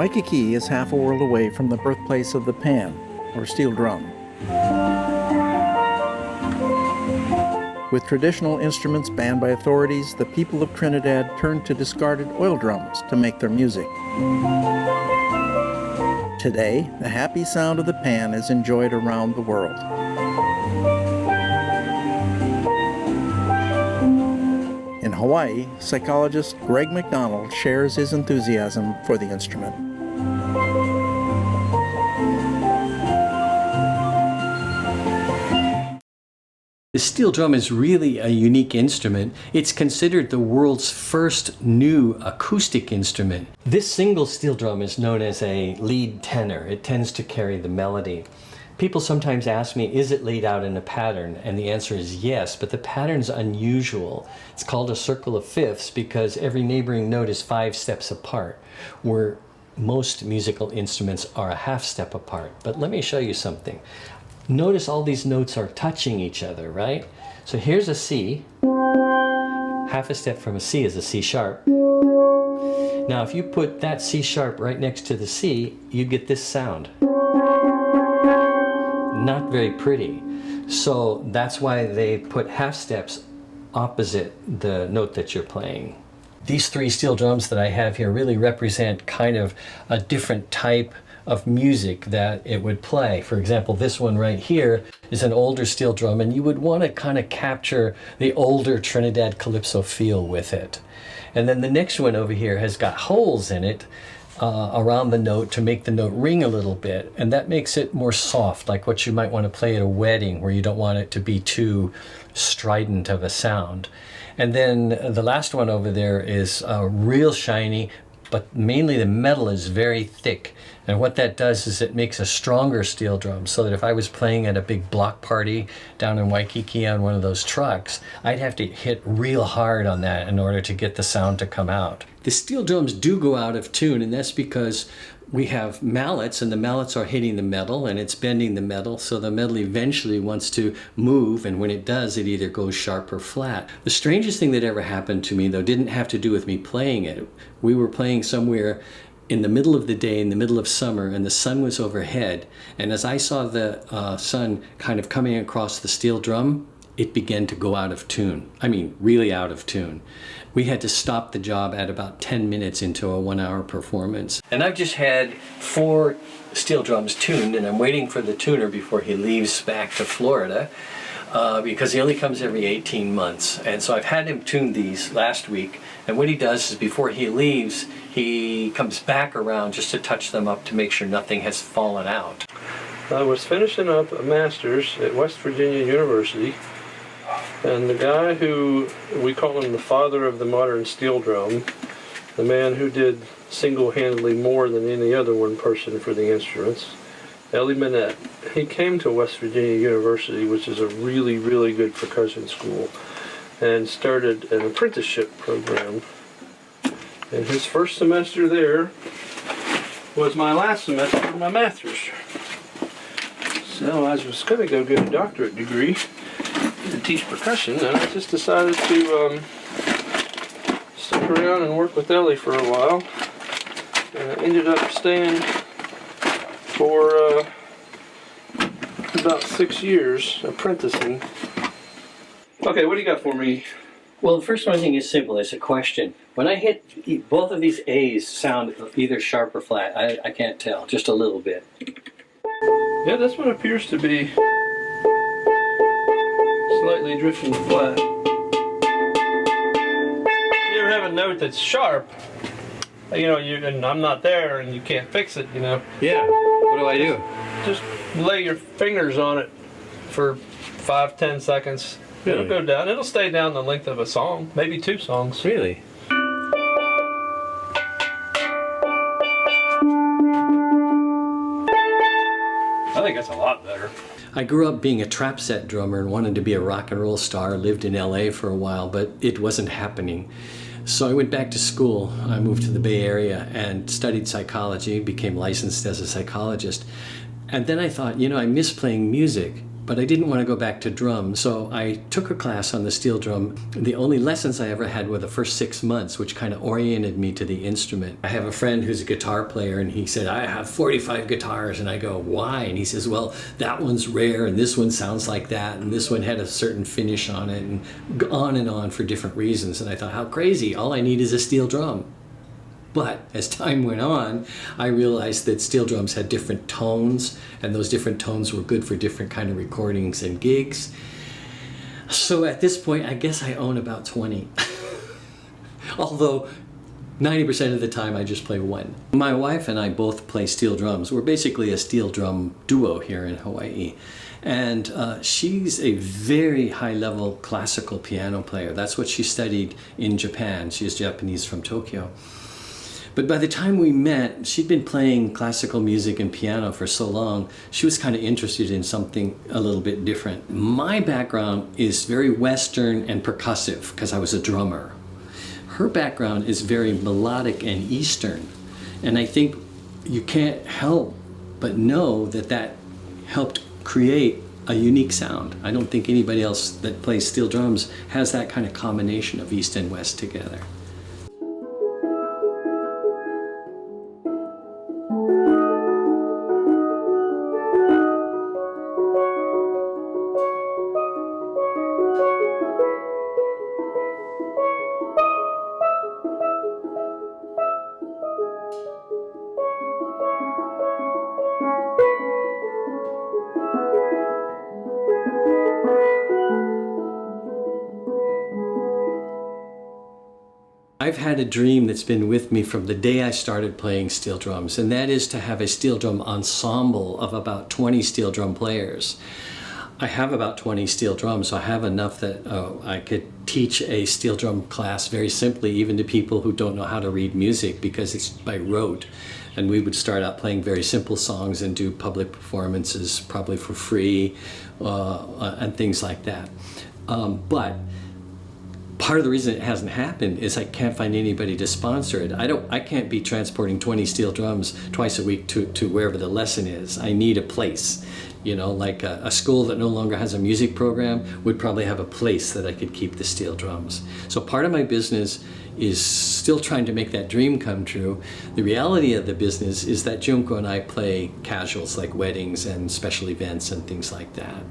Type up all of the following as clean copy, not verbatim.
Waikiki is half a world away from the birthplace of the pan, or steel drum. With traditional instruments banned by authorities, the people of Trinidad turned to discarded oil drums to make their music. Today, the happy sound of the pan is enjoyed around the world. In Hawaii, psychologist Greg MacDonald shares his enthusiasm for the instrument. The steel drum is really a unique instrument. It's considered the world's first new acoustic instrument. This single steel drum is known as a lead tenor. It tends to carry the melody. People sometimes ask me, is it laid out in a pattern? And the answer is yes, but the pattern's unusual. It's called a circle of fifths because every neighboring note is 5 steps apart, where most musical instruments are a half step apart. But let me show you something. Notice all these notes are touching each other, right? So here's a C. Half a step from a C is a C sharp. Now if you put that C sharp right next to the C, you get this sound. Not very pretty. So that's why they put half steps opposite the note that you're playing. These 3 steel drums that I have here really represent kind of a different type of music that it would play. For example, this one right here is an older steel drum, and you would want to kind of capture the older Trinidad Calypso feel with it. And then the next one over here has got holes in it around the note to make the note ring a little bit, and that makes it more soft, like what you might want to play at a wedding where you don't want it to be too strident of a sound. And then the last one over there is real shiny, but mainly the metal is very thick. And what that does is it makes a stronger steel drum, so that if I was playing at a big block party down in Waikiki on one of those trucks, I'd have to hit real hard on that in order to get the sound to come out. The steel drums do go out of tune, and that's because we have mallets, and the mallets are hitting the metal, and it's bending the metal, so the metal eventually wants to move, and when it does, it either goes sharp or flat. The strangest thing that ever happened to me, though, didn't have to do with me playing it. We were playing somewhere in the middle of the day, in the middle of summer, and the sun was overhead, and as I saw the sun kind of coming across the steel drum, it began to go out of tune. I mean, really out of tune. We had to stop the job at about 10 minutes into a 1-hour performance. And I've just had 4 steel drums tuned, and I'm waiting for the tuner before he leaves back to Florida, because he only comes every 18 months. And so I've had him tune these last week, and what he does is before he leaves, he comes back around just to touch them up to make sure nothing has fallen out. I was finishing up a master's at West Virginia University, and the guy who, we call him the father of the modern steel drum, the man who did single-handedly more than any other one person for the instruments, Ellie Minette, he came to West Virginia University, which is a really, really good percussion school, and started an apprenticeship program. And his first semester there was my last semester for my master's. So I was going to go get a doctorate degree to teach percussion, and I just decided to stick around and work with Ellie for a while. And I ended up staying for about 6 years apprenticing. Okay, what do you got for me? Well, the first one thing is simple. It's a question. When I hit both of these A's sound either sharp or flat. I can't tell, just a little bit. Yeah, this one appears to be slightly drifting flat. You ever have a note that's sharp, and I'm not there and you can't fix it, Yeah, what do I do? Just lay your fingers on it for 5-10 seconds. Really? It'll go down. It'll stay down the length of a song, maybe 2 songs. Really? I think that's a lot better. I grew up being a trap set drummer and wanted to be a rock and roll star. Lived in LA for a while, but it wasn't happening. So I went back to school. I moved to the Bay Area and studied psychology, became licensed as a psychologist. And then I thought, I miss playing music. but I didn't want to go back to drums, so I took a class on the steel drum. The only lessons I ever had were the first 6 months, which kind of oriented me to the instrument. I have a friend who's a guitar player, and he said, I have 45 guitars, and I go, why? And he says, well, that one's rare, and this one sounds like that, and this one had a certain finish on it, and on for different reasons. And I thought, how crazy, all I need is a steel drum. But as time went on, I realized that steel drums had different tones, and those different tones were good for different kind of recordings and gigs. So at this point, I guess I own about 20. Although 90% of the time I just play one. My wife and I both play steel drums. We're basically a steel drum duo here in Hawaii. And she's a very high-level classical piano player. That's what she studied in Japan. She's Japanese from Tokyo. But by the time we met, she'd been playing classical music and piano for so long, she was kind of interested in something a little bit different. My background is very Western and percussive because I was a drummer. Her background is very melodic and Eastern. And I think you can't help but know that that helped create a unique sound. I don't think anybody else that plays steel drums has that kind of combination of East and West together. I've had a dream that's been with me from the day I started playing steel drums, and that is to have a steel drum ensemble of about 20 steel drum players. I have about 20 steel drums, so I have enough that I could teach a steel drum class very simply, even to people who don't know how to read music, because it's by rote. And we would start out playing very simple songs and do public performances, probably for free, and things like that. But part of the reason it hasn't happened is I can't find anybody to sponsor it. I can't be transporting 20 steel drums twice a week to wherever the lesson is. I need a place. You know, like a school that no longer has a music program would probably have a place that I could keep the steel drums. So part of my business is still trying to make that dream come true. The reality of the business is that Junko and I play casuals like weddings and special events and things like that.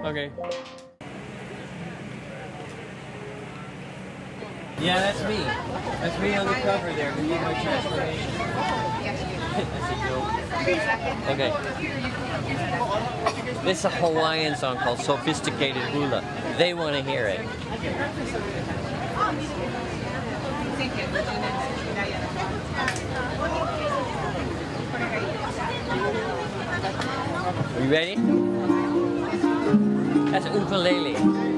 Okay. Yeah, that's me. That's me on the cover there. Can you my transformation? That's a joke. Okay. This is a Hawaiian song called Sophisticated Hula. They want to hear it. Are you ready? That's a ukulele.